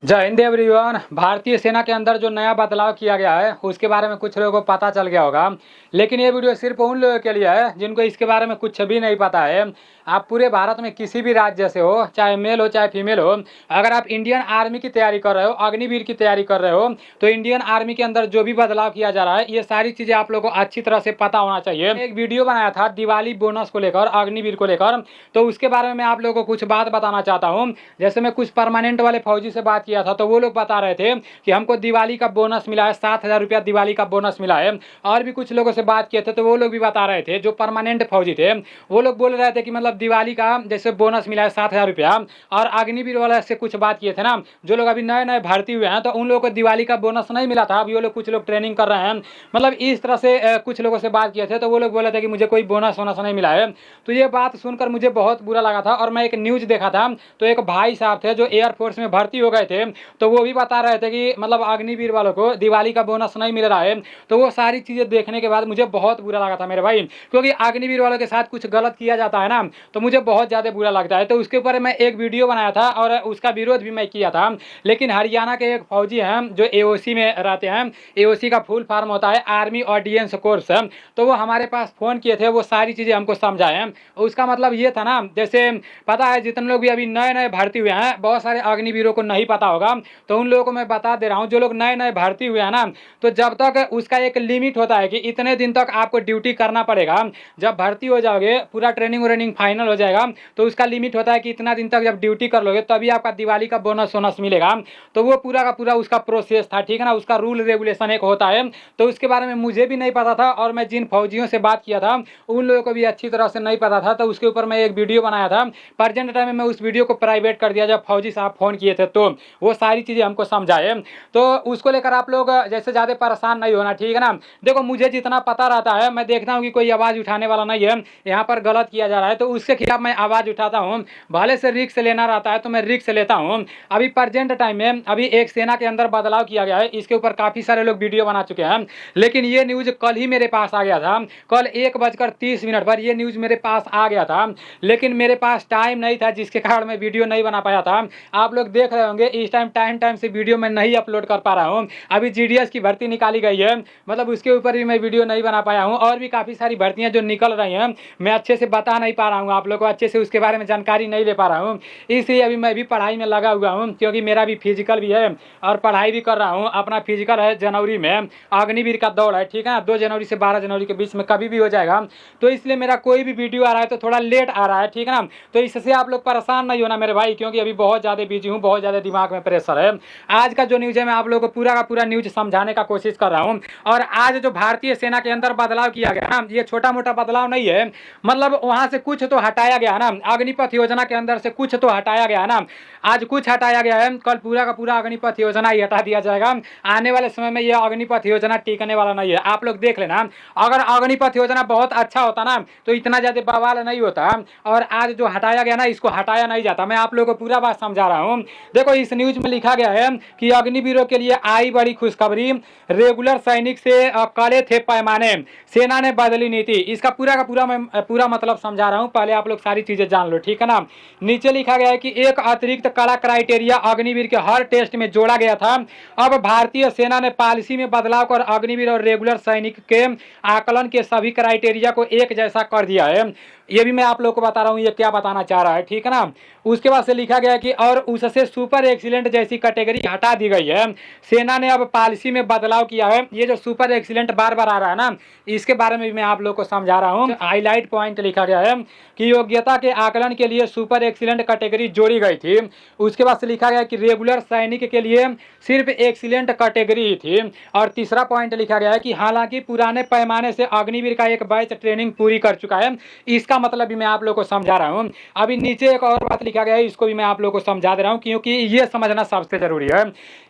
जय हिंद एवरीवन। भारतीय सेना के अंदर जो नया बदलाव किया गया है उसके बारे में कुछ लोगों को पता चल गया होगा, लेकिन ये वीडियो सिर्फ उन लोगों के लिए है जिनको इसके बारे में कुछ भी नहीं पता है। आप पूरे भारत में किसी भी राज्य से हो, चाहे मेल हो चाहे फीमेल हो, अगर आप इंडियन आर्मी की तैयारी कर रहे हो, अग्निवीर की तैयारी कर रहे हो, तो इंडियन आर्मी के अंदर जो भी बदलाव किया जा रहा है ये सारी चीज़ें आप लोगों को अच्छी तरह से पता होना चाहिए। एक वीडियो बनाया था दिवाली बोनस को लेकर, अग्निवीर को लेकर, तो उसके बारे में मैं आप लोगों को कुछ बात बताना चाहता हूँ। जैसे मैं कुछ परमानेंट वाले फौजी से बात किया था तो वो लोग बता रहे थे कि हमको दिवाली का बोनस मिला है, 7,000 रुपया दिवाली का बोनस मिला है। और भी कुछ लोगों से बात किए थे तो वो लोग भी बता रहे थे, जो परमानेंट फौजी थे वो लोग बोल रहे थे कि मतलब दिवाली का जैसे बोनस मिला है 7,000 रुपया। और अग्निवीर वाले से कुछ बात किए थे ना, जो लोग अभी नए नए भर्ती हुए हैं तो उन लोगों को दिवाली का बोनस नहीं मिला था। अभी वो लोग कुछ लोग ट्रेनिंग कर रहे हैं, मतलब इस तरह से कुछ लोगों से बात किए थे तो वो लोग बोले थे कि मुझे कोई बोनस वोनस नहीं मिला है। तो ये बात सुनकर मुझे बहुत बुरा लगा था। और मैं एक न्यूज़ देखा था तो एक भाई साहब थे जो एयरफोर्स में भर्ती हो गए थे, तो वो भी बता रहे थे कि मतलब अग्निवीर वालों को दिवाली का बोनस नहीं मिल रहा है। तो वो सारी चीज़ें देखने के बाद मुझे बहुत बुरा लगा था मेरे भाई, क्योंकि अग्निवीर वालों के साथ कुछ गलत किया जाता है ना तो मुझे बहुत ज़्यादा बुरा लगता है। तो उसके ऊपर मैं एक वीडियो बनाया था और उसका विरोध भी मैं किया था। लेकिन हरियाणा के एक फौजी हैं जो एओसी में रहते हैं, एओसी का फुल फॉर्म होता है आर्मी ऑर्डिनेंस कोर्स, तो वो हमारे पास फ़ोन किए थे, वो सारी चीज़ें हमको समझाएं। उसका मतलब ये था ना, जैसे पता है जितने लोग भी अभी नए नए भर्ती हुए हैं, बहुत सारे अग्निवीरों को नहीं पता होगा, तो उन लोगों को मैं बता दे रहा हूँ। जो लोग नए नए भर्ती हुए हैं ना, तो जब तक उसका एक लिमिट होता है कि इतने दिन तक आपको ड्यूटी करना पड़ेगा। जब भर्ती हो जाओगे, पूरा ट्रेनिंग व्रेनिंग फाइनल हो जाएगा, तो उसका लिमिट होता है कि इतना दिन तक जब ड्यूटी कर लोगे तभी आपका दिवाली का बोनस वोनस मिलेगा। तो वो पूरा का पूरा उसका प्रोसेस था, ठीक है ना, उसका रूल रेगुलेशन एक होता है। तो उसके बारे में मुझे भी नहीं पता था और मैं जिन फौजियों से बात किया था उन लोगों को भी अच्छी तरह से नहीं पता था। तो उसके ऊपर मैं एक वीडियो बनाया था। प्रेजेंट टाइम में मैं उस वीडियो को प्राइवेट कर दिया जब फौजी साहब फ़ोन किए थे, तो वो सारी चीज़ें हमको समझाए। तो उसको लेकर आप लोग जैसे ज़्यादा परेशान नहीं होना, ठीक है ना। देखो मुझे जितना पता रहता है, मैं देखता हूँ कि कोई आवाज़ उठाने वाला नहीं है, यहाँ पर गलत किया जा रहा है तो उसके खिलाफ मैं आवाज़ उठाता हूँ। भले से रिस्क लेना रहता है तो मैं रिस्क लेता हूँ। अभी प्रेजेंट टाइम में अभी एक सेना के अंदर बदलाव किया गया है, इसके ऊपर काफ़ी सारे लोग वीडियो बना चुके हैं, लेकिन ये न्यूज़ कल ही मेरे पास आ गया था। कल 1:30 पर ये न्यूज़ मेरे पास आ गया था, लेकिन मेरे पास टाइम नहीं था, जिसके कारण मैं वीडियो नहीं बना पाया था। आप लोग देख रहे होंगे इस टाइम से वीडियो मैं नहीं अपलोड कर पा रहा हूँ। अभी जीडीएस की भर्ती निकाली गई है, मतलब उसके ऊपर भी मैं वीडियो नहीं बना पाया हूँ। और भी काफ़ी सारी भर्तियाँ जो निकल रही हैं मैं अच्छे से बता नहीं पा रहा हूँ, आप लोग को अच्छे से उसके बारे में जानकारी नहीं ले पा रहा हूँ। इसलिए अभी मैं भी पढ़ाई में लगा हुआ हूँ, क्योंकि मेरा भी फिजिकल भी है और पढ़ाई भी कर रहा हूँ। अपना फिजिकल है जनवरी में, अग्निवीर का दौड़ है, ठीक है ना, 2 जनवरी से 12 जनवरी के बीच में कभी भी हो जाएगा। तो इसलिए मेरा कोई भी वीडियो आ रहा है तो थोड़ा लेट आ रहा है, ठीक है ना। तो इससे आप लोग परेशान नहीं होना मेरे भाई, क्योंकि अभी बहुत ज़्यादा बिजी हूँ, बहुत ज़्यादा दिमाग में प्रेशर है। आज का जो न्यूज़ है मैं आप लोगों को पूरा का पूरा न्यूज़ समझाने का कोशिश कर रहा हूँ। और आज जो भारतीय सेना के अंदर बदलाव किया गया ना, ये छोटा मोटा बदलाव नहीं है, मतलब वहाँ से कुछ तो हटाया गया ना, अग्निपथ योजना के अंदर से कुछ तो हटाया गया ना। आज कुछ हटाया गया है, कल पूरा का पूरा अग्निपथ योजना ही हटा दिया जाएगा। आने वाले समय में यह अग्निपथ योजना टिकने वाला नहीं है, आप लोग देख लेना। अगर अग्निपथ योजना बहुत अच्छा होता ना तो इतना ज़्यादा बवाल नहीं होता। और आज जो हटाया गया ना, इसको हटाया नहीं जाता। मैं आप लोगों को पूरा बात समझा रहा हूँ। देखो इस न्यूज़ में लिखा गया है कि अग्निवीरों के लिए आई बड़ी खुशखबरी, रेगुलर सैनिक से काले थे पैमाने, सेना ने बदली नीति। इसका पूरा का पूरा मैं पूरा मतलब समझा रहा हूँ, पहले आप लोग सारी चीज़ें जान लो, ठीक है ना। नीचे लिखा गया है कि एक अतिरिक्त कड़ा क्राइटेरिया अग्निवीर के हर टेस्ट में जोड़ा गया था। अब भारतीय सेना ने पॉलिसी में बदलाव कर अग्निवीर और रेगुलर सैनिक के आकलन के सभी क्राइटेरिया को एक जैसा कर दिया है। ये भी मैं आप लोग को बता रहा हूँ ये क्या बताना चाह रहा है, ठीक है ना। उसके बाद से लिखा गया कि और उससे सुपर एक्सीलेंट जैसी कैटेगरी हटा दी गई है। सेना ने अब पॉलिसी में बदलाव किया है। ये जो सुपर एक्सीलेंट बार बार आ रहा है ना, इसके बारे में भी मैं आप लोग को समझा रहा हूँ। हाईलाइट पॉइंट लिखा गया है कि योग्यता के आकलन के लिए सुपर एक्सीलेंट कैटेगरी जोड़ी गई थी। उसके बाद से लिखा गया कि रेगुलर सैनिक के लिए सिर्फ एक्सीलेंट कैटेगरी ही थी। और तीसरा पॉइंट लिखा गया है कि हालांकि पुराने पैमाने से अग्निवीर का एक बैच ट्रेनिंग पूरी कर चुका है। इसका मतलब भी मैं आप लोग को समझा रहा हूँ। अभी नीचे एक और बात लिखा गया है, इसको भी मैं आप लोग को समझा दे रहा हूँ, क्योंकि ये समझना सबसे जरूरी है।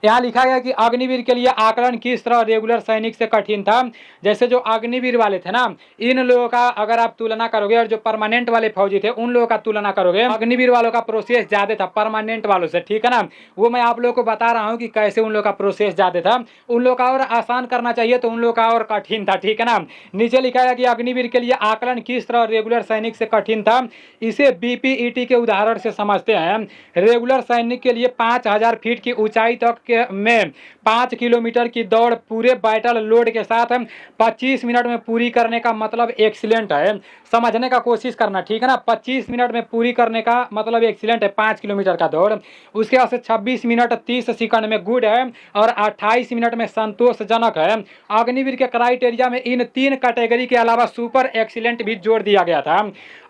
यहाँ लिखा गया कि अग्निवीर के लिए आकलन किस तरह रेगुलर सैनिक से कठिन था। जैसे जो अग्निवीर वाले थे ना, इन लोगों का अगर आप तुलना करोगे और जो परमानेंट वाले फौजी थे उन लोगों का तुलना करोगे, अग्निवीर वालों का प्रोसेस ज्यादा था परमानेंट वालों से, ठीक है ना। वो मैं आप लोग को बता रहा हूँ कि कैसे उन लोग का प्रोसेस ज्यादा था। उन लोग का और आसान करना चाहिए तो उन लोग का और कठिन था, ठीक है ना। नीचे लिखा गया कि अग्निवीर के लिए आकलन किस तरह रेगुलर सैनिक से कठिन था, इसे बीपीईटी के उदाहरण से समझते हैं। रेगुलर सैनिक के लिए 5000 फीट की ऊंचाई तक में 5 किलोमीटर की दौड़ पूरे बैटल लोड के साथ 25 मिनट में पूरी करने का मतलब एक्सीलेंट है। समझने का कोशिश करना, ठीक है ना। 25 मिनट में पूरी करने का मतलब एक्सीलेंट है 5 किलोमीटर का दौड़। उसके बाद से 26 मिनट 30 सेकंड में गुड है और 28 मिनट में संतोषजनक है। अग्निवीर के क्राइटेरिया में इन 3 कैटेगरी के अलावा सुपर एक्सीलेंट भी जोड़ दिया गया था।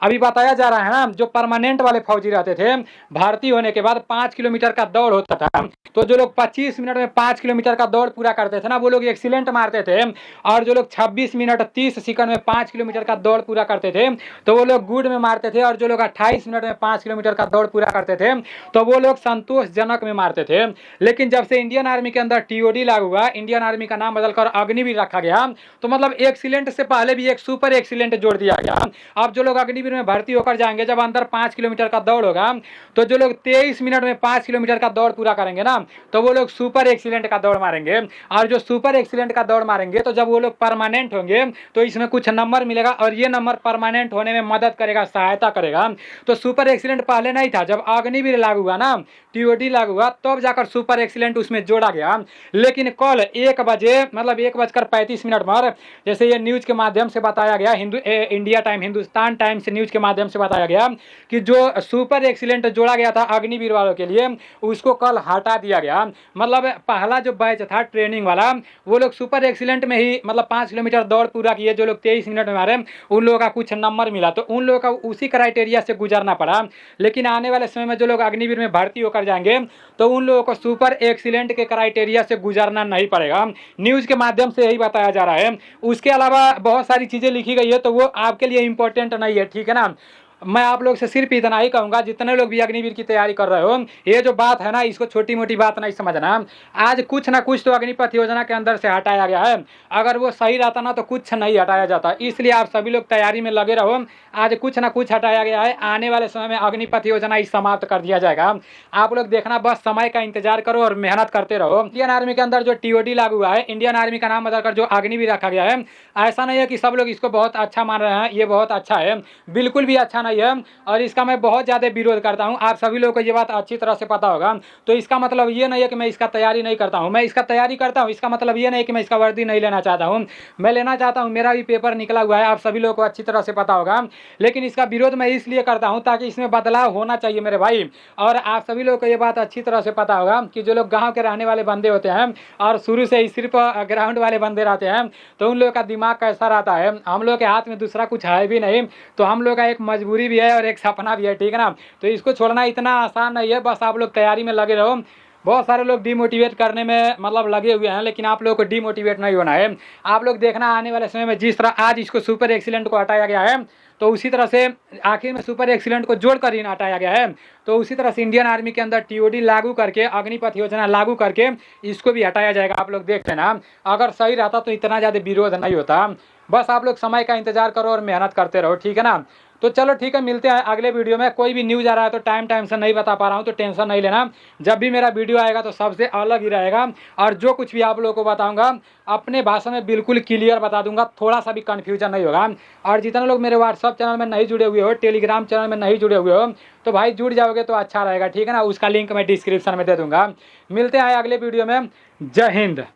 अभी बताया जा रहा है ना, जो परमानेंट वाले फौजी रहते थे, भर्ती होने के बाद 5 किलोमीटर का दौड़ होता था, तो जो लोग 25 मिनट में 5 किलोमीटर का दौड़ पूरा करते थे ना, वो लोग एक्सीलेंट मारते थे। और जो लोग 26 मिनट 30 सेकंड में 5 किलोमीटर का दौड़ पूरा करते थे, तो वो लोग गुड में मारते थे। और जो लोग 28 मिनट में 5 किलोमीटर का दौड़ पूरा करते थे, तो वो लोग संतोषजनक में मारते थे। लेकिन जब से इंडियन आर्मी के अंदर टीओडी लागू हुआ, इंडियन आर्मी का नाम बदलकर अग्निवीर रखा गया, तो मतलब एक्सीलेंट से पहले भी एक सुपर एक्सीलेंट जोड़ दिया गया। अब जो लोग अग्निवीर में भर्ती होकर जाएंगे, जब अंदर 5 किलोमीटर का दौड़ होगा, तो जो लोग 23 मिनट में 5 किलोमीटर का दौड़ पूरा करेंगे ना, तो वो लोग सुपर एक्सीलेंट का दौड़ मारेंगे। और जो सुपर एक्सीलेंट का दौड़ मारेंगे, तो जब वो लोग परमानेंट होंगे, तो इसमें कुछ नंबर मिलेगा और ये नंबर परमानेंट होने में मदद करेगा, सहायता करेगा। तो सुपर एक्सीलेंट पहले नहीं था, जब अग्निवीर लागू हुआ ना, टीओडी लागू हुआ, तब जाकर सुपर एक्सीलेंट उसमें जोड़ा गया। लेकिन कल 1 बजे मतलब 1:35 पर, जैसे ये न्यूज के माध्यम से बताया गया, India time, Hindustan times news के माध्यम से बताया गया कि जो सुपर एक्सीलेंट जोड़ा गया था अग्निवीर वालों के लिए, उसको कल हटा दिया गया। मतलब पहला जो बैच था ट्रेनिंग वाला, वो लोग सुपर एक्सीलेंट में ही मतलब 5 किलोमीटर दौड़ पूरा किए। जो लोग 23 मिनट में मारे, उन लोगों का कुछ नंबर मिला, तो उन लोगों का उसी क्राइटेरिया से गुजरना पड़ा। लेकिन आने वाले समय में जो लोग अग्निवीर में भर्ती होकर जाएंगे, तो उन लोगों को सुपर एक्सीलेंट के क्राइटेरिया से गुजरना नहीं पड़ेगा। न्यूज के माध्यम से यही बताया जा रहा है। उसके अलावा बहुत सारी चीजें लिखी गई है, तो वो आपके लिए इंपॉर्टेंट नहीं है, ठीक है ना। मैं आप लोग से सिर्फ इतना ही कहूंगा, जितने लोग भी अग्निवीर की तैयारी कर रहे हो, ये जो बात है ना, इसको छोटी मोटी बात नहीं समझना। आज कुछ ना कुछ तो अग्निपथ योजना के अंदर से हटाया गया है। अगर वो सही रहता ना, तो कुछ नहीं हटाया जाता। इसलिए आप सभी लोग तैयारी में लगे रहो। आज कुछ ना कुछ हटाया गया है, आने वाले समय में अग्निपथ योजना ही समाप्त कर दिया जाएगा। आप लोग देखना, बस समय का इंतजार करो और मेहनत करते रहो। इंडियन आर्मी के अंदर जो टीओडी लागू हुआ है, इंडियन आर्मी का नाम बदलकर जो अग्निवीर रखा गया है, ऐसा नहीं है कि सब लोग इसको बहुत अच्छा मान रहे हैं। ये बहुत अच्छा है, बिल्कुल भी अच्छा नहीं है, और इसका मैं बहुत ज़्यादा विरोध करता हूं। आप सभी लोगों को ये बात अच्छी तरह से पता होगा। तो इसका मतलब ये नहीं है कि मैं इसका तैयारी नहीं करता हूं, मैं इसका तैयारी करता हूं। इसका मतलब ये नहीं कि मैं इसका वर्दी नहीं लेना चाहता हूं, मैं लेना चाहता हूं। मेरा भी पेपर निकला हुआ है, आप सभी लोगों को अच्छी तरह से पता होगा। लेकिन इसका विरोध मैं इसलिए करता हूँ ताकि इसमें बदलाव होना चाहिए मेरे भाई। और आप सभी लोगों को ये बात अच्छी तरह से पता होगा कि जो लोग गाँव के रहने वाले बंदे होते हैं और शुरू से ही सिर्फ ग्राउंड वाले बंदे रहते हैं, तो उन लोगों का दिमाग कैसा रहता है। हम लोग के हाथ में दूसरा कुछ है भी नहीं, तो हम लोग का एक मजबूरी भी है और एक सपना भी है, ठीक है ना। तो इसको छोड़ना इतना आसान नहीं है। बस आप लोग तैयारी में लगे रहो। बहुत सारे लोग डिमोटिवेट करने में मतलब लगे हुए हैं, लेकिन आप लोगों को डिमोटिवेट नहीं होना है। आप लोग देखना, आने वाले समय में जिस तरह आज इसको सुपर एक्सीलेंट को हटाया गया है, तो उसी तरह से आखिर में सुपर एक्सीलेंट को जोड़कर ही हटाया गया है। तो उसी तरह से इंडियन आर्मी के अंदर टीओडी लागू करके, अग्निपथ योजना लागू करके इसको भी हटाया जाएगा। आप लोग देख लेना, अगर सही रहता तो इतना ज़्यादा विरोध नहीं होता। बस आप लोग समय का इंतजार करो और मेहनत करते रहो, ठीक है ना। तो चलो ठीक है, मिलते हैं अगले वीडियो में। कोई भी न्यूज़ आ रहा है तो टाइम से नहीं बता पा रहा हूँ, तो टेंशन नहीं लेना। जब भी मेरा वीडियो आएगा तो सबसे अलग ही रहेगा, और जो कुछ भी आप लोगों को बताऊंगा अपने भाषा में बिल्कुल क्लियर बता दूंगा, थोड़ा सा भी कन्फ्यूजन नहीं होगा। और जितने लोग मेरे व्हाट्सअप चैनल में नहीं जुड़े हुए हो, टेलीग्राम चैनल में नहीं जुड़े हुए हो, तो भाई जुड़ जाओगे तो अच्छा रहेगा, ठीक है ना। उसका लिंक मैं डिस्क्रिप्शन में दे दूंगा। मिलते हैं अगले वीडियो में। जय हिंद।